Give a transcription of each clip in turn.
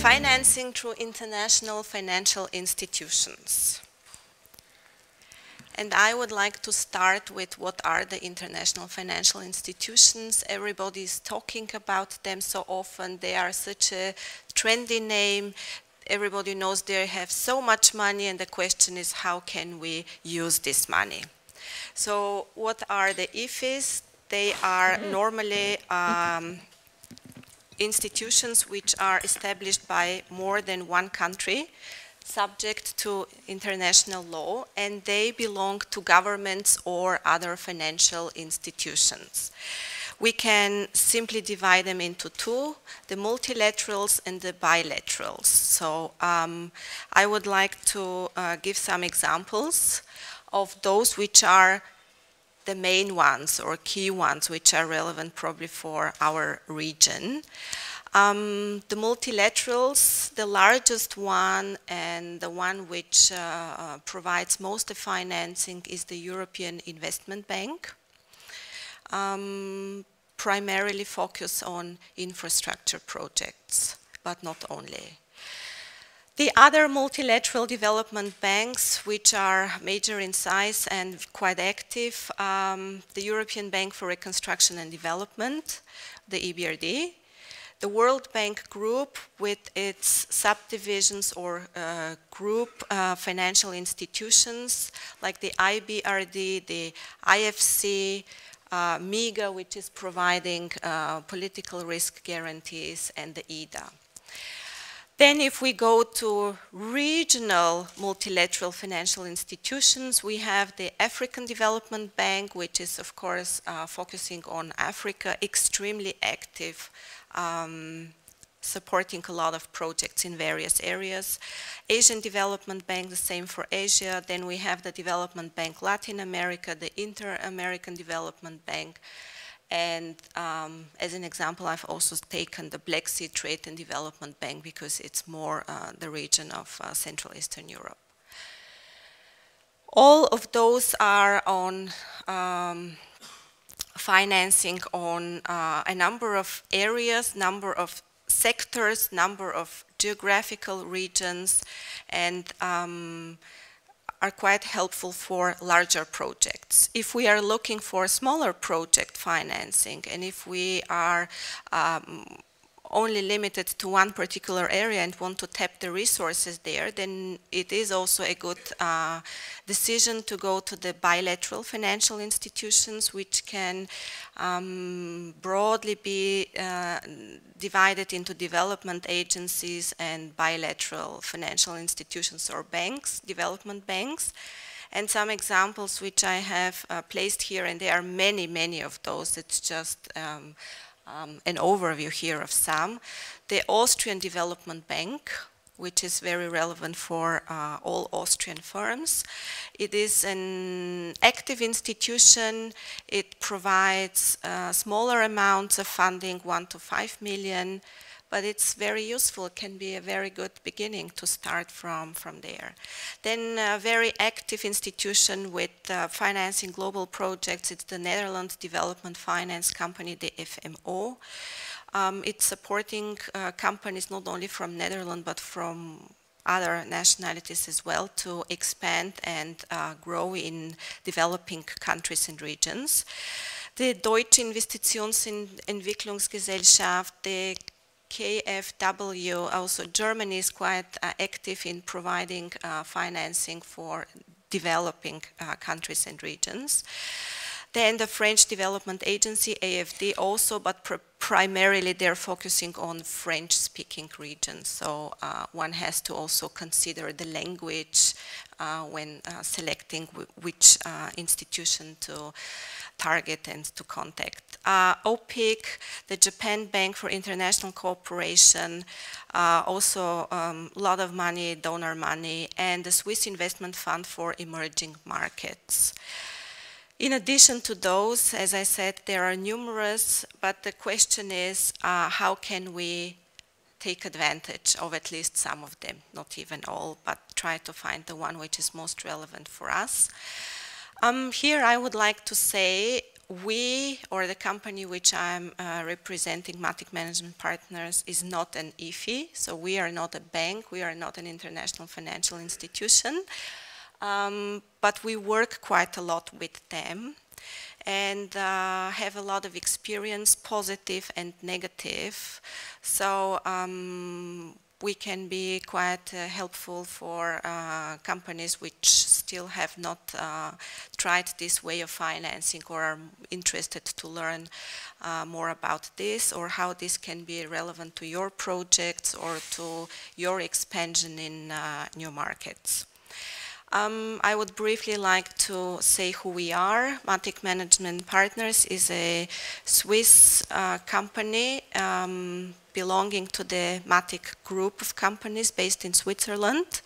Financing through international financial institutions. And I would like to start with what are the international financial institutions. Everybody is talking about them so often. They are such a trendy name. Everybody knows they have so much money, and the question is, how can we use this money? So what are the IFIs? They are normally institutions which are established by more than one country, subject to international law, and they belong to governments or other financial institutions. We can simply divide them into two, the multilaterals and the bilaterals. So I would like to give some examples of those which are the main ones or key ones which are relevant probably for our region. The multilaterals, the largest one and the one which provides most of financing is the European Investment Bank. Primarily focus on infrastructure projects, but not only. The other multilateral development banks, which are major in size and quite active, the European Bank for Reconstruction and Development, the EBRD, the World Bank Group with its subdivisions or group financial institutions like the IBRD, the IFC, MIGA, which is providing political risk guarantees, and the IDA. Then if we go to regional multilateral financial institutions, we have the African Development Bank, which is of course focusing on Africa, extremely active, supporting a lot of projects in various areas. Asian Development Bank, the same for Asia. Then we have the Development Bank Latin America, the Inter-American Development Bank. And as an example, I've also taken the Black Sea Trade and Development Bank because it's more the region of Central Eastern Europe. All of those are on financing on a number of areas, number of sectors, number of geographical regions, and are quite helpful for larger projects. If we are looking for smaller project financing, and if we are only limited to one particular area and want to tap the resources there, then it is also a good decision to go to the bilateral financial institutions, which can broadly be divided into development agencies and bilateral financial institutions or banks, development banks. And some examples which I have placed here, and there are many, many of those. It's just an overview here of some. The Austrian Development Bank, which is very relevant for all Austrian firms. It is an active institution. It provides smaller amounts of funding, 1 to 5 million, but it's very useful. It can be a very good beginning to start from there. Then a very active institution with financing global projects, it's the Netherlands Development Finance Company, the FMO. It's supporting companies not only from Netherlands but from other nationalities as well to expand and grow in developing countries and regions. The Deutsche Investitionsentwicklungsgesellschaft, the KfW, also Germany is quite active in providing financing for developing countries and regions. Then the French Development Agency, AFD, also, but primarily they're focusing on French-speaking regions. So one has to also consider the language when selecting which institution to target and to contact. OPIC, the Japan Bank for International Cooperation, also a lot of money, donor money, and the Swiss Investment Fund for Emerging Markets. In addition to those, as I said, there are numerous, but the question is how can we take advantage of at least some of them, not even all, but try to find the one which is most relevant for us. Here I would like to say we, or the company which I'm representing, Mattig Management Partners, is not an IFI, so we are not a bank, we are not an international financial institution, but we work quite a lot with them and have a lot of experience, positive and negative. So we can be quite helpful for companies which still have not tried this way of financing or are interested to learn more about this, or how this can be relevant to your projects or to your expansion in new markets. I would briefly like to say who we are. Mattig Management Partners is a Swiss company belonging to the Mattig group of companies based in Switzerland.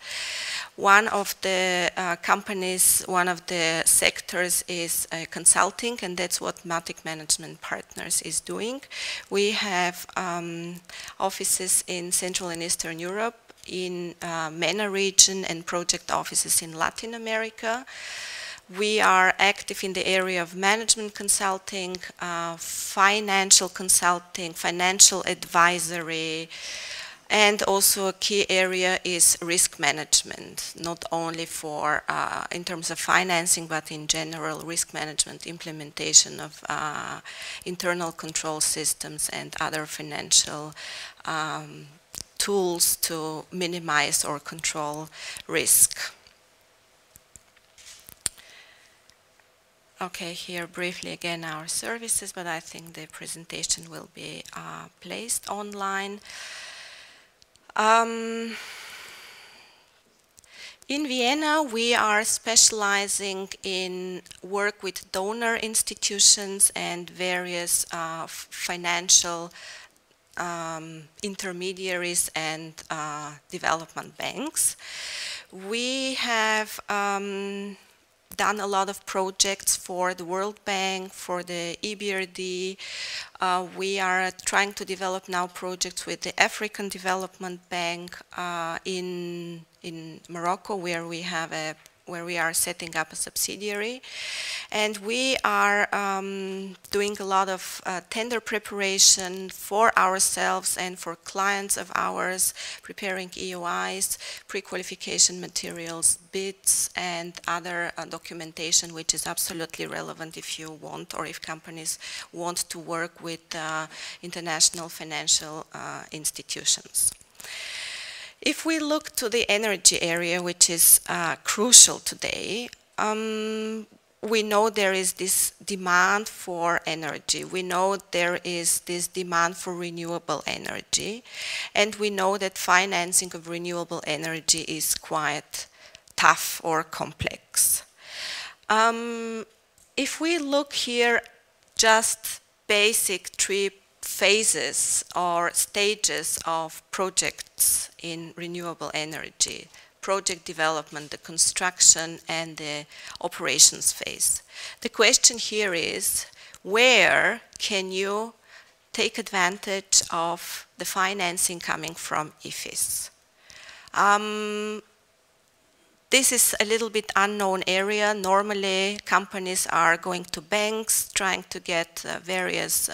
One of the companies, one of the sectors is consulting, and that's what Mattig Management Partners is doing. We have offices in Central and Eastern Europe, in MENA region, and project offices in Latin America. We are active in the area of management consulting, financial consulting, financial advisory, and also a key area is risk management, not only for in terms of financing, but in general risk management, implementation of internal control systems and other financial tools to minimize or control risk. Okay, here briefly again our services, but I think the presentation will be placed online. In Vienna, we are specializing in work with donor institutions and various financial intermediaries and development banks. We have done a lot of projects for the World Bank, for the EBRD. We are trying to develop now projects with the African Development Bank in Morocco, where we are setting up a subsidiary. And we are doing a lot of tender preparation for ourselves and for clients of ours, preparing EOIs, pre-qualification materials, bids, and other documentation which is absolutely relevant if you want, or if companies want to work with international financial institutions. If we look to the energy area, which is crucial today, we know there is this demand for energy. We know there is this demand for renewable energy. And we know that financing of renewable energy is quite tough or complex. If we look here, just basic three phases or stages of projects in renewable energy: project development, the construction, and the operations phase. The question here is, where can you take advantage of the financing coming from IFIs? This is a little bit unknown area. Normally, companies are going to banks, trying to get various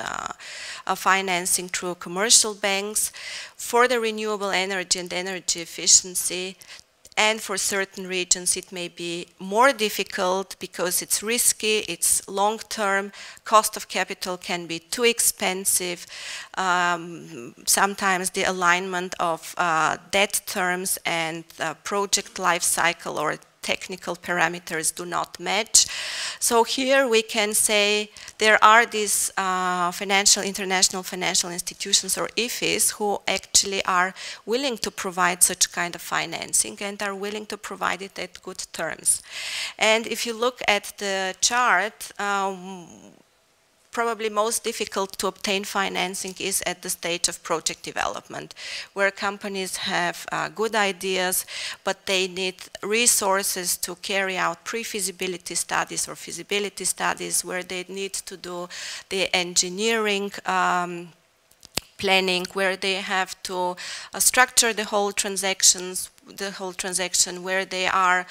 financing through commercial banks. For the renewable energy and energy efficiency, and for certain regions it may be more difficult because it's risky, it's long-term, cost of capital can be too expensive, sometimes the alignment of debt terms and project life cycle or technical parameters do not match. So here we can say there are these international financial institutions, or IFIs, who actually are willing to provide such kind of financing and are willing to provide it at good terms. And if you look at the chart, probably most difficult to obtain financing is at the stage of project development, where companies have good ideas, but they need resources to carry out pre-feasibility studies or feasibility studies, where they need to do the engineering planning, where they have to structure the whole transaction, where they are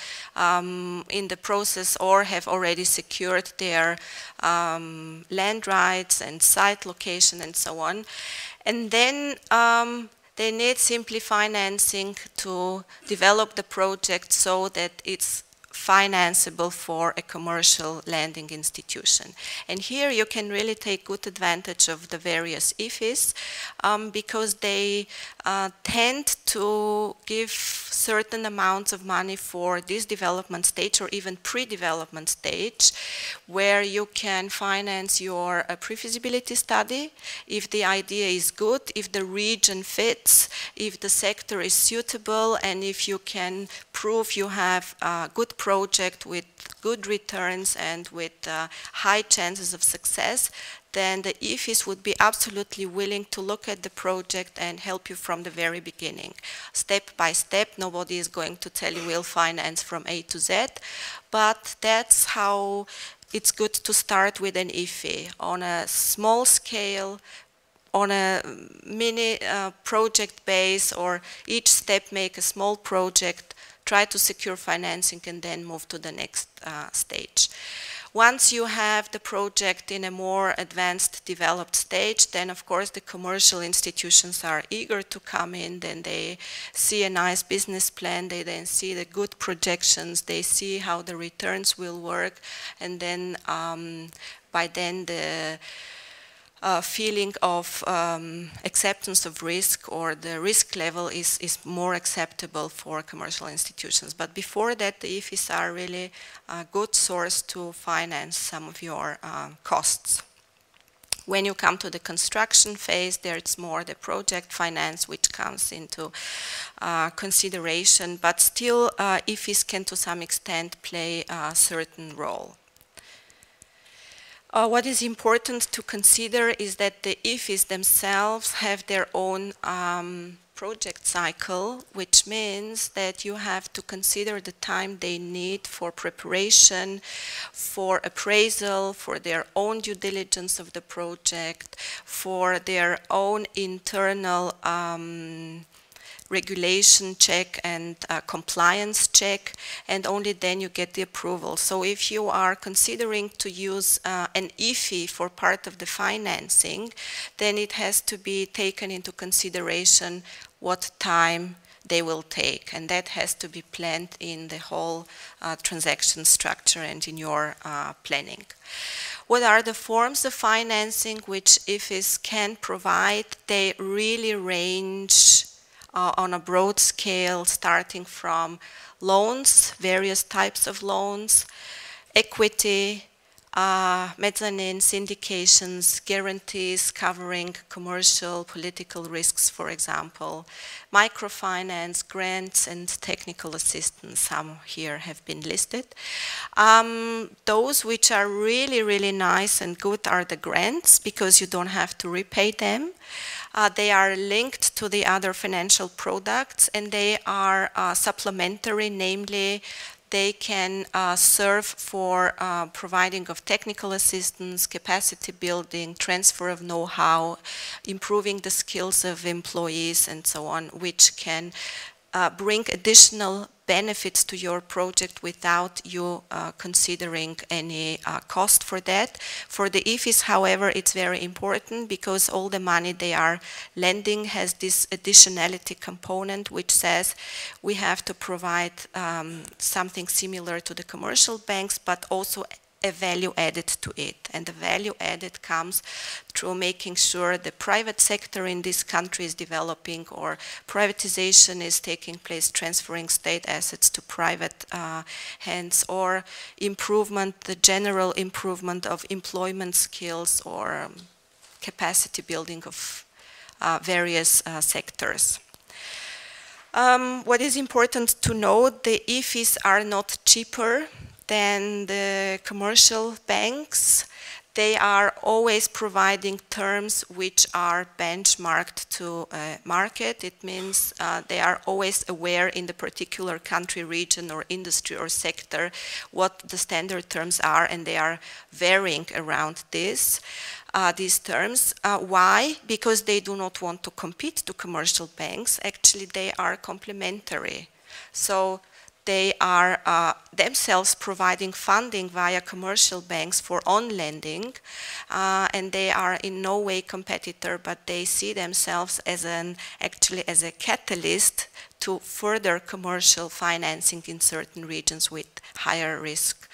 in the process or have already secured their land rights and site location and so on. And then they need simply financing to develop the project so that it's financeable for a commercial lending institution. And here you can really take good advantage of the various IFIs because they tend to give certain amounts of money for this development stage or even pre-development stage, where you can finance your pre-feasibility study if the idea is good, if the region fits, if the sector is suitable, and if you can prove you have a good project with good returns and with high chances of success, then the IFIs would be absolutely willing to look at the project and help you from the very beginning. Step by step, nobody is going to tell you we'll finance from A to Z, but that's how it's good to start with an IFI on a small scale, on a mini project base, or each step make a small project, try to secure financing, and then move to the next stage. Once you have the project in a more advanced, developed stage, then of course the commercial institutions are eager to come in. Then they see a nice business plan, they then see the good projections, they see how the returns will work, and then by then the feeling of acceptance of risk, or the risk level is more acceptable for commercial institutions. But before that, the IFIs are really a good source to finance some of your costs. When you come to the construction phase, there it's more the project finance which comes into consideration, but still IFIs can to some extent play a certain role. What is important to consider is that the IFIs themselves have their own project cycle, which means that you have to consider the time they need for preparation, for appraisal, for their own due diligence of the project, for their own internal regulation check and compliance check, and only then you get the approval. So if you are considering to use an IFI for part of the financing, then it has to be taken into consideration what time they will take, and that has to be planned in the whole transaction structure and in your planning. What are the forms of financing which IFIs can provide? They really range on a broad scale, starting from loans, various types of loans, equity, mezzanine, syndications, guarantees covering commercial, political risks, for example, microfinance, grants, and technical assistance. Some here have been listed. Those which are really, really nice and good are the grants, because you don't have to repay them. They are linked to the other financial products, and they are supplementary, namely they can serve for providing of technical assistance, capacity building, transfer of know-how, improving the skills of employees, and so on, which can bring additional benefits to your project without you considering any cost for that. For the IFIs, however, it's very important, because all the money they are lending has this additionality component, which says we have to provide something similar to the commercial banks, but also a value added to it. And the value added comes through making sure the private sector in this country is developing, or privatization is taking place, transferring state assets to private hands, or improvement, the general improvement of employment skills, or capacity building of various sectors. What is important to note, the IFIs are not cheaper than the commercial banks. They are always providing terms which are benchmarked to a market. It means they are always aware in the particular country, region, or industry or sector what the standard terms are, and they are varying around this. these terms. Why? Because they do not want to compete to commercial banks. Actually, they are complementary. So they are themselves providing funding via commercial banks for on-lending, and they are in no way competitor, but they see themselves as actually as a catalyst to further commercial financing in certain regions with higher risk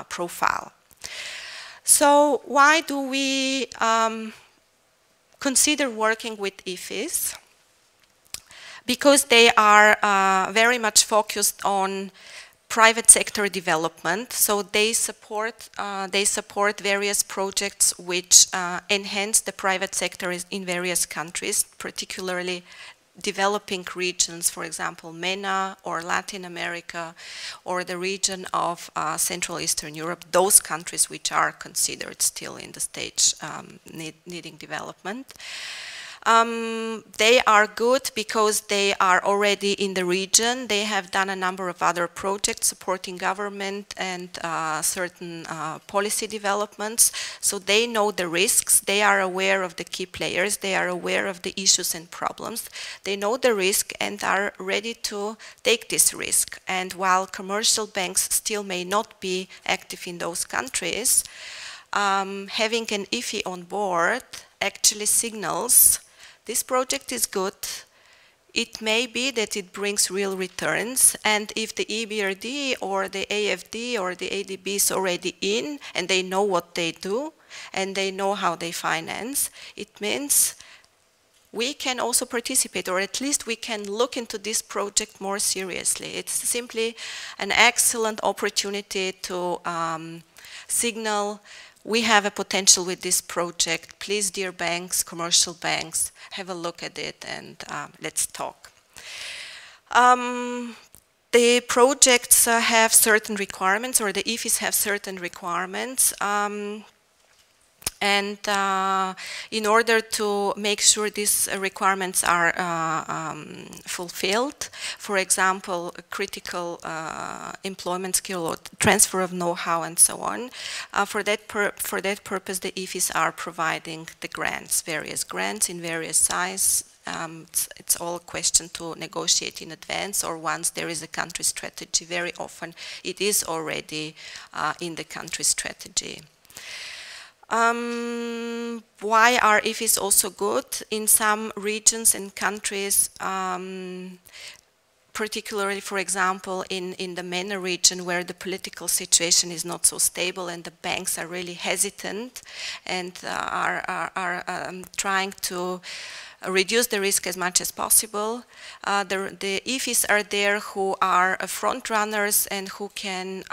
profile. So why do we consider working with IFIs? Because they are very much focused on private sector development, so they support various projects which enhance the private sector in various countries, particularly developing regions, for example, MENA or Latin America, or the region of Central Eastern Europe, those countries which are considered still in the stage needing development. They are good because they are already in the region. They have done a number of other projects supporting government and certain policy developments. So they know the risks. They are aware of the key players. They are aware of the issues and problems. They know the risk and are ready to take this risk. And while commercial banks still may not be active in those countries, having an IFI on board actually signals this project is good. It may be that it brings real returns, and if the EBRD or the AFD or the ADB is already in and they know what they do and they know how they finance, it means we can also participate, or at least we can look into this project more seriously. It's simply an excellent opportunity to signal we have a potential with this project. Please, dear banks, commercial banks, have a look at it and let's talk. The projects have certain requirements, or the IFIs have certain requirements. And in order to make sure these requirements are fulfilled, for example, critical employment skill or transfer of know-how and so on, for that purpose the IFIs are providing the grants, various grants in various sizes. It's all a question to negotiate in advance, or once there is a country strategy. Very often it is already in the country strategy. Why are IFIs also good? In some regions and countries, particularly, for example, in the MENA region, where the political situation is not so stable and the banks are really hesitant and are trying to reduce the risk as much as possible. The IFIs are there who are front runners and who can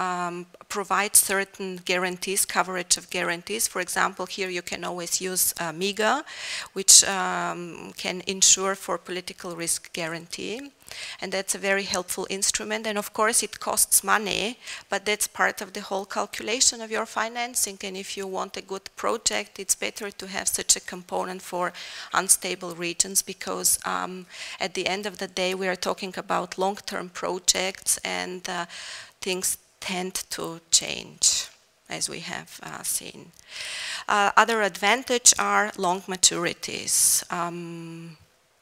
provide certain guarantees, coverage of guarantees. For example, here you can always use MIGA, which can ensure for political risk guarantee. And that's a very helpful instrument. And of course it costs money, but that's part of the whole calculation of your financing. And if you want a good project, it's better to have such a component for unstable regions, because at the end of the day we are talking about long-term projects, and things tend to change, as we have seen. Other advantage are long maturities.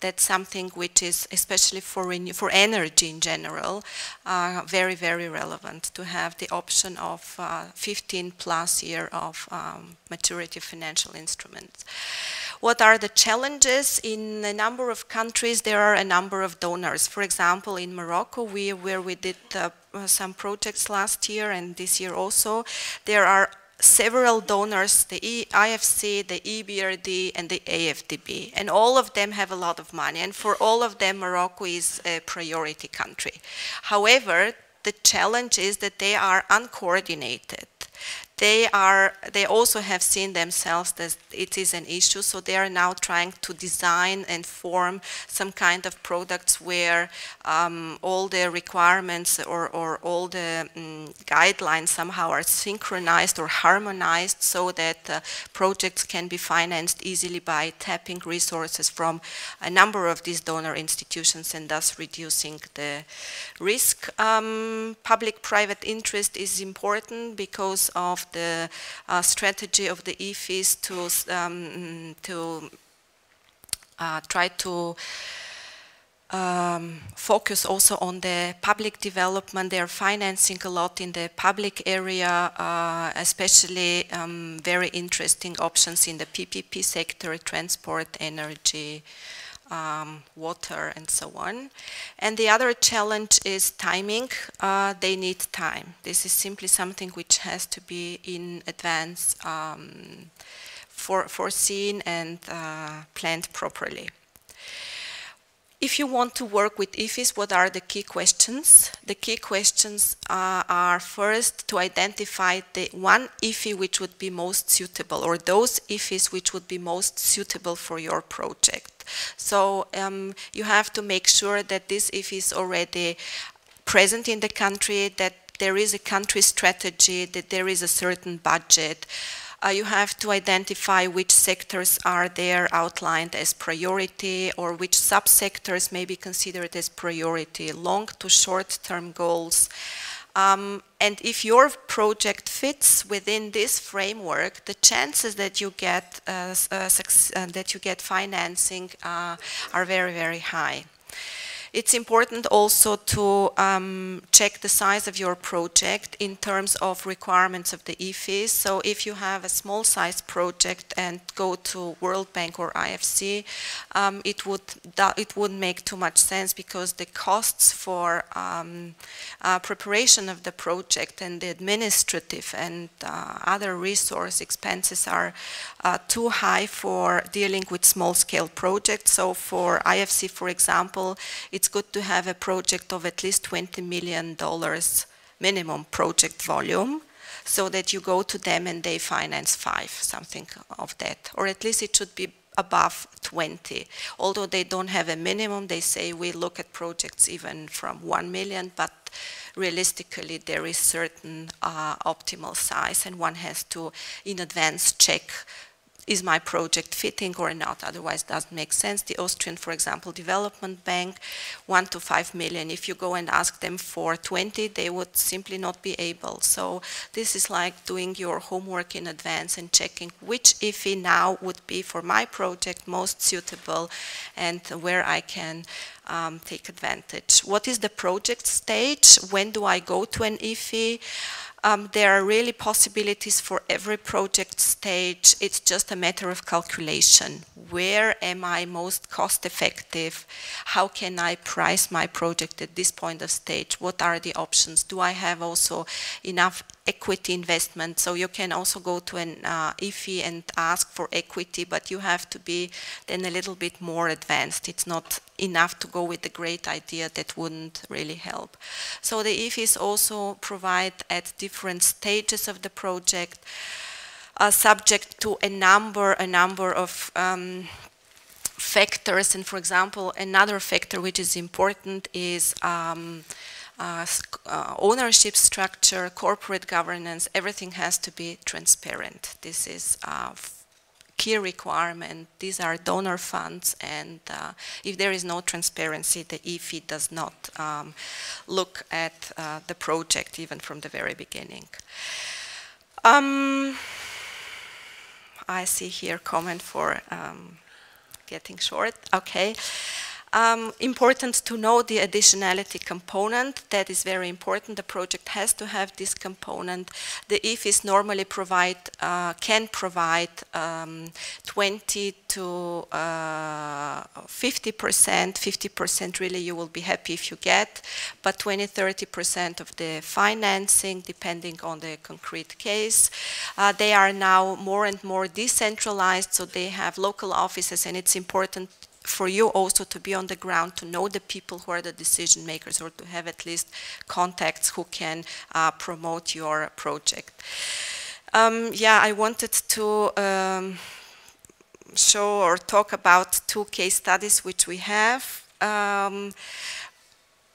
That's something which is, especially for energy in general, very, very relevant, to have the option of 15+ year of maturity of financial instruments. What are the challenges? In a number of countries there are a number of donors. For example, in Morocco, where we did some projects last year and this year also, there are several donors, the IFC, the EBRD, and the AFDB, and all of them have a lot of money, and for all of them Morocco is a priority country. However, the challenge is that they are uncoordinated. They also have seen themselves that it is an issue, so they are now trying to design and form some kind of products where all the requirements or all the guidelines somehow are synchronized or harmonized, so that projects can be financed easily by tapping resources from a number of these donor institutions, and thus reducing the risk. Public-private interest is important because of of the strategy of the IFIs to try to focus also on the public development. They are financing a lot in the public area, especially very interesting options in the PPP sector, transport, energy, water, and so on. And the other challenge is timing. They need time. This is simply something which has to be in advance foreseen and planned properly. If you want to work with IFIs, what are the key questions? The key questions are first to identify the one IFI which would be most suitable, or those IFIs which would be most suitable for your project. So you have to make sure that this IFI is already present in the country, that there is a country strategy, that there is a certain budget. You have to identify which sectors are there outlined as priority, or which subsectors may be considered as priority, long to short-term goals. And if your project fits within this framework, the chances that you get financing are very, very high. It's important also to check the size of your project in terms of requirements of the IFIs. So if you have a small size project and go to World Bank or IFC, it wouldn't make too much sense, because the costs for preparation of the project and the administrative and other resource expenses are too high for dealing with small-scale projects. So for IFC, for example, it's good to have a project of at least $20 million minimum project volume, so that you go to them and they finance 5, something of that. Or at least it should be above 20. Although they don't have a minimum, they say we look at projects even from 1 million, but realistically there is certain optimal size, and one has to in advance check, is my project fitting or not? Otherwise it doesn't make sense. The Austrian, for example, development bank, 1 to 5 million. If you go and ask them for 20, they would simply not be able. So this is like doing your homework in advance and checking which IFI now would be for my project most suitable and where I can take advantage. What is the project stage? When do I go to an IFI? There are really possibilities for every project stage. It's just a matter of calculation. Where am I most cost effective? How can I price my project at this point of stage? What are the options? Do I have also enough equity investment? So you can also go to an IFI and ask for equity, but you have to be then a little bit more advanced. It's not enough to go with the great idea. That wouldn't really help. So the IFIs also provide at different stages of the project, subject to a number of factors. And for example, another factor which is important is ownership structure, corporate governance. Everything has to be transparent. This is key requirement. These are donor funds, and if there is no transparency, the IFI does not look at the project even from the very beginning. I see here comment for getting short. Okay. Important to know the additionality component. That is very important. The project has to have this component. The IFIs normally can provide 20 to 50%. 50% really you will be happy if you get, but 20–30% of the financing, depending on the concrete case. They are now more and more decentralized, so they have local offices, and it's important for you also to be on the ground, to know the people who are the decision makers, or to have at least contacts who can promote your project. Yeah, I wanted to show or talk about 2 case studies which we have.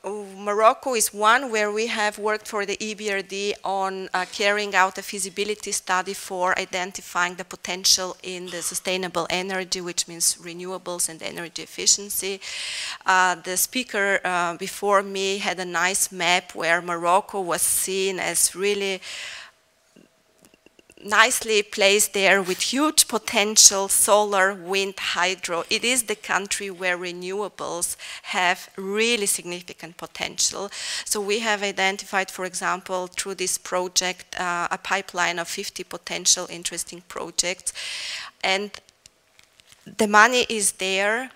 Morocco is one where we have worked for the EBRD on carrying out a feasibility study for identifying the potential in the sustainable energy, which means renewables and energy efficiency. The speaker before me had a nice map where Morocco was seen as really nicely placed there with huge potential, solar, wind, hydro. It is the country where renewables have really significant potential. So we have identified, for example, through this project, a pipeline of 50 potential interesting projects. And the money is there,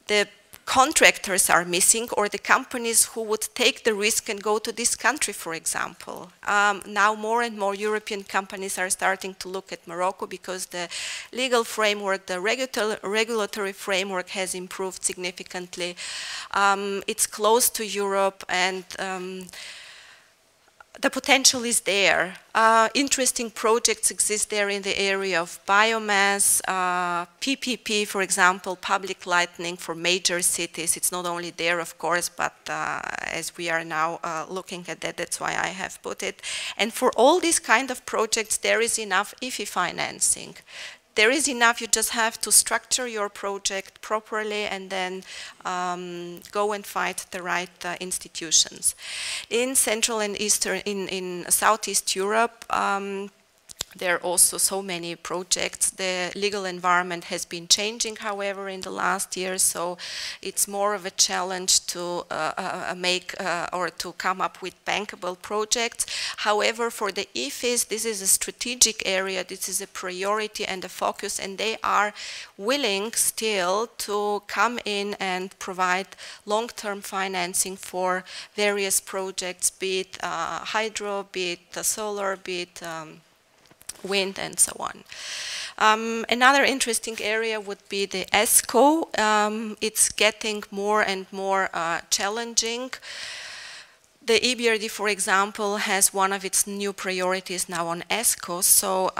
the contractors are missing, or the companies who would take the risk and go to this country, for example. Now more and more European companies are starting to look at Morocco because the legal framework, the regulatory framework has improved significantly. It's close to Europe, and the potential is there. Interesting projects exist there in the area of biomass, PPP, for example, public lighting for major cities. It's not only there, of course, but as we are now looking at that, that's why I have put it. And for all these kind of projects, there is enough IFI financing. There is enough, you just have to structure your project properly and then go and find the right institutions. In Central and Eastern, in Southeast Europe, there are also so many projects. The legal environment has been changing, however, in the last years, so it's more of a challenge to make or to come up with bankable projects. However, for the IFIs, this is a strategic area, this is a priority and a focus, and they are willing still to come in and provide long-term financing for various projects, be it hydro, be it solar, be it wind, and so on. Another interesting area would be the ESCO. It's getting more and more challenging. The EBRD, for example, has one of its new priorities now on ESCO. So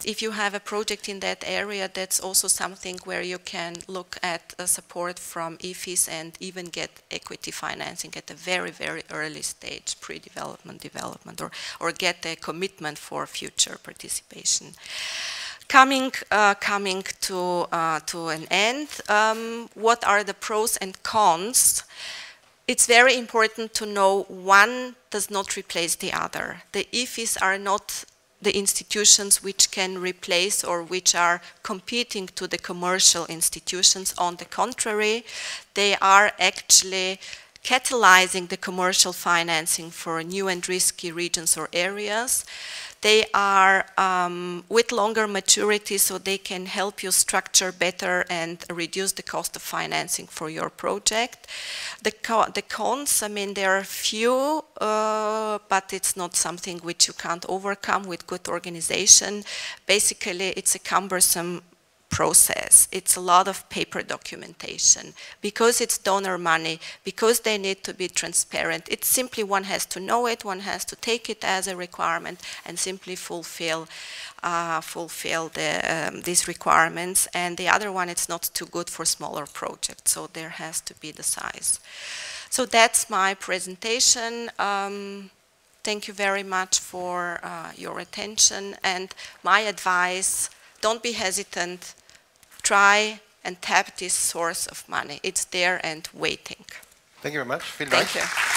if you have a project in that area, that's also something where you can look at support from IFIs and even get equity financing at a very, very early stage, pre-development, development, or get a commitment for future participation. Coming to an end, what are the pros and cons? It's very important to know one does not replace the other. The IFIs are not the institutions which can replace or which are competing to the commercial institutions. On the contrary, they are actually catalyzing the commercial financing for new and risky regions or areas. They are with longer maturity, so they can help you structure better and reduce the cost of financing for your project. The cons, I mean, there are few, but it's not something which you can't overcome with good organization. Basically, it's a cumbersome process. It's a lot of paper documentation. Because it's donor money, because they need to be transparent, it's simply one has to know it, one has to take it as a requirement and simply fulfill these requirements. And the other one, it's not too good for smaller projects, so there has to be the size. So that's my presentation. Thank you very much for your attention, and my advice, don't be hesitant. Try and tap this source of money. It's there and waiting. Thank you very much. Vielen Dank. Thank you.